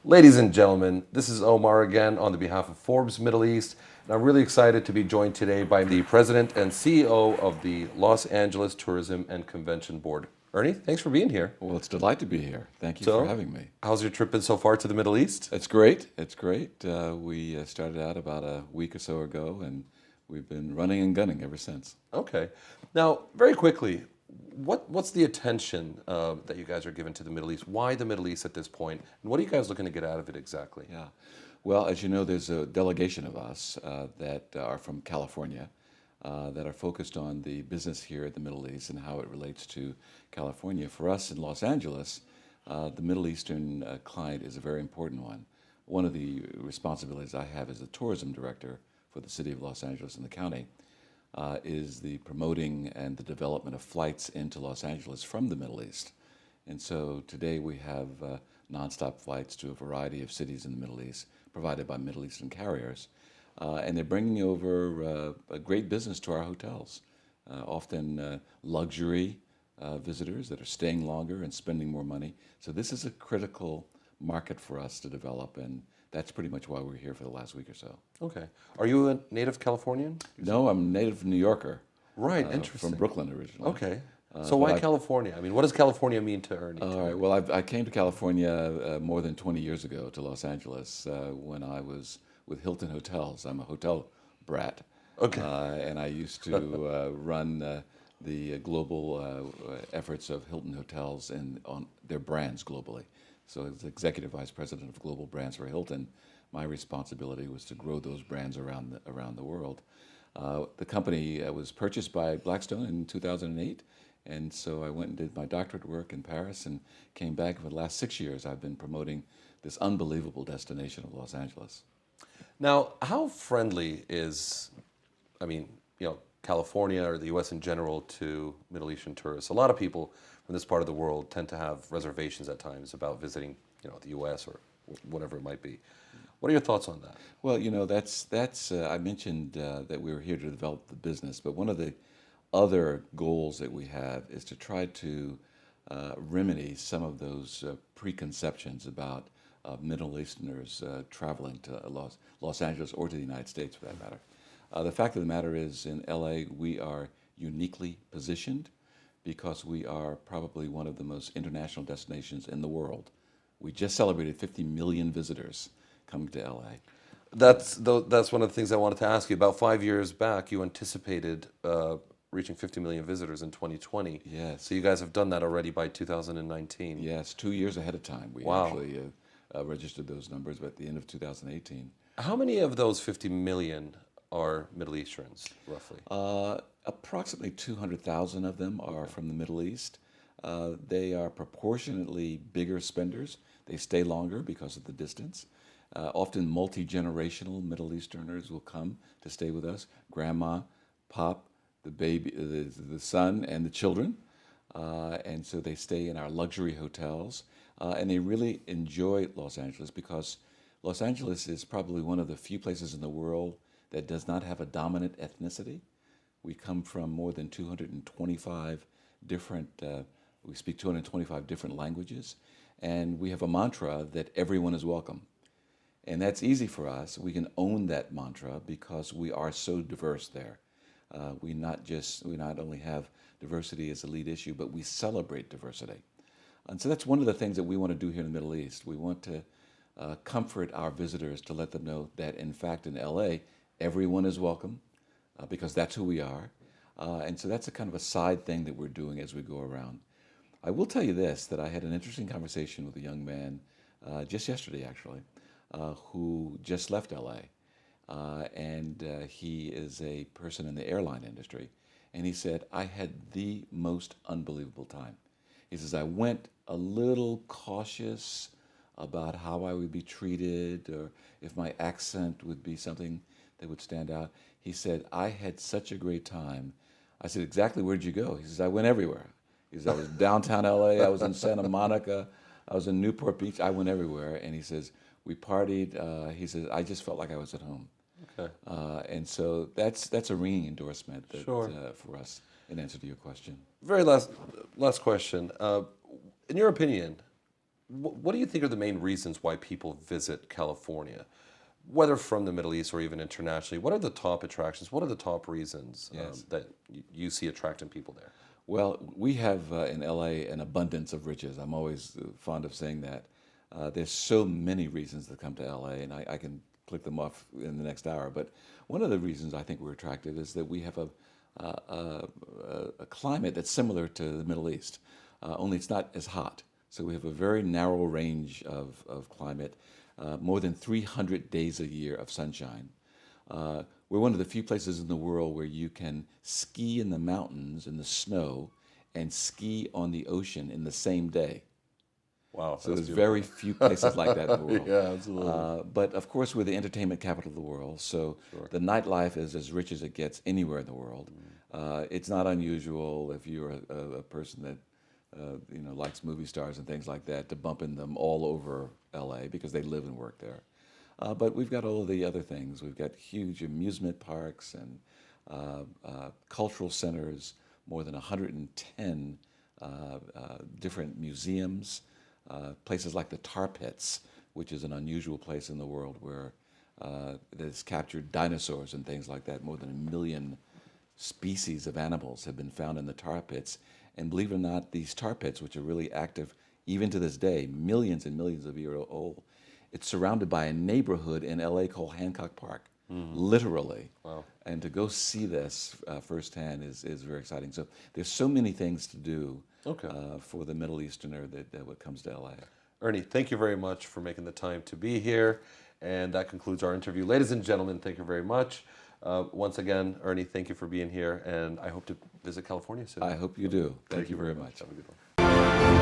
Ladies and gentlemen, this is Omar again on the behalf of Forbes Middle East, and I'm really excited to be joined today by the President and CEO of the Los Angeles Tourism and Convention Board. Ernie, thanks for being here. Well, it's a delight to be here. Thank you So, for having me. how's your trip been so far to the Middle East? It's great. It's great. We started out about a week or so ago, and we've been running and gunning ever since. Okay. Now, very quickly, what's the attention that you guys are giving to the Middle East? Why the Middle East at this point? And what are you guys looking to get out of it exactly? Yeah. Well, as you know, there's a delegation of us that are from California that are focused on the business here in the Middle East and how it relates to California. For us in Los Angeles, the Middle Eastern client is a very important one. One of the responsibilities I have as a tourism director for the city of Los Angeles and the county is the promoting and the development of flights into Los Angeles from the Middle East. And so today we have nonstop flights to a variety of cities in the Middle East provided by Middle Eastern carriers. And they're bringing over a great business to our hotels, often luxury visitors that are staying longer and spending more money. So this is a critical market for us to develop, and that's pretty much why we're here for the last week or so. Okay. Are you a native Californian? No, I'm a native New Yorker. Right, interesting. From Brooklyn originally. Okay. So why California? I mean, what does California mean to Ernie? All right. Well, I came to California more than 20 years ago to Los Angeles when I was with Hilton Hotels. I'm a hotel brat. Okay. And I used to run the global efforts of Hilton Hotels and on their brands globally. So as executive vice president of global brands for Hilton, my responsibility was to grow those brands around the world. The company was purchased by Blackstone in 2008, and so I went and did my doctorate work in Paris and came back. For the last 6 years, I've been promoting this unbelievable destination of Los Angeles. Now, how friendly is, California or the U.S. in general to Middle Eastern tourists? A lot of people from this part of the world tend to have reservations at times about visiting, the U.S. or whatever it might be. What are your thoughts on that? Well, that's I mentioned that we were here to develop the business, but one of the other goals that we have is to try to remedy some of those preconceptions about Middle Easterners traveling to Los Angeles or to the United States, for that matter. The fact of the matter is, in LA, we are uniquely positioned because we are probably one of the most international destinations in the world. We just celebrated 50 million visitors coming to LA. That's one of the things I wanted to ask you. About 5 years back, you anticipated reaching 50 million visitors in 2020. Yes. So you guys have done that already by 2019. Yes, 2 years ahead of time. We Wow. actually registered those numbers at the end of 2018. How many of those 50 million are Middle Easterns, roughly? Approximately 200,000 of them are from the Middle East. They are proportionately bigger spenders. They stay longer because of the distance. Often multi-generational Middle Easterners will come to stay with us. Grandma, pop, the baby, the son, and the children. And so they stay in our luxury hotels. And they really enjoy Los Angeles because Los Angeles is probably one of the few places in the world that does not have a dominant ethnicity. We come from more than 225 different, we speak 225 different languages. And we have a mantra that everyone is welcome. And that's easy for us. We can own that mantra because we are so diverse there. We not only have diversity as a lead issue, but we celebrate diversity. And so that's one of the things that we want to do here in the Middle East. We want to comfort our visitors to let them know that, in fact, in LA, everyone is welcome because that's who we are. And so that's a kind of a side thing that we're doing as we go around. I will tell you this, that I had an interesting conversation with a young man just yesterday, actually, who just left LA. And he is a person in the airline industry. And he said, I had the most unbelievable time. He says, I went a little cautious about how I would be treated or if my accent would be something that would stand out. He said, I had such a great time. I said, exactly, where'd you go? He says, I went everywhere. He says, I was downtown LA, I was in Santa Monica, I was in Newport Beach, I went everywhere. And he says, we partied. He says, I just felt like I was at home. Okay. And so that's a ringing endorsement that, Sure. For us, in answer to your question. Very last question. In your opinion, what do you think are the main reasons why people visit California? Whether from the Middle East or even internationally, what are the top attractions? What are the top reasons Yes. that you see attracting people there? Well, we have in LA an abundance of riches. I'm always fond of saying that. There's so many reasons to come to LA, and I can click them off in the next hour. But one of the reasons I think we're attractive is that we have a climate that's similar to the Middle East, only it's not as hot. So we have a very narrow range of climate, more than 300 days a year of sunshine. We're one of the few places in the world where you can ski in the mountains in the snow and ski on the ocean in the same day. Wow. So there's very few places like that in the world. Yeah, absolutely. But of course, we're the entertainment capital of the world, so the nightlife is as rich as it gets anywhere in the world. It's not unusual if you're a person that likes movie stars and things like that to bump in them all over LA because they live and work there. But we've got all of the other things. We've got huge amusement parks and cultural centers, more than 110 different museums, places like the Tar Pits, which is an unusual place in the world where it has captured dinosaurs and things like that. More than 1 million species of animals have been found in the tar pits. And believe it or not, these tar pits, which are really active even to this day, millions and millions of years old, it's surrounded by a neighborhood in LA called Hancock Park, literally. Wow. And to go see this firsthand is very exciting. So there's so many things to do for the Middle Easterner that comes to LA. Ernie, thank you very much for making the time to be here. And that concludes our interview. Ladies and gentlemen, thank you very much. Once again, Ernie, thank you for being here, and I hope to visit California soon. I hope you do. Thank you very much. Have a good one.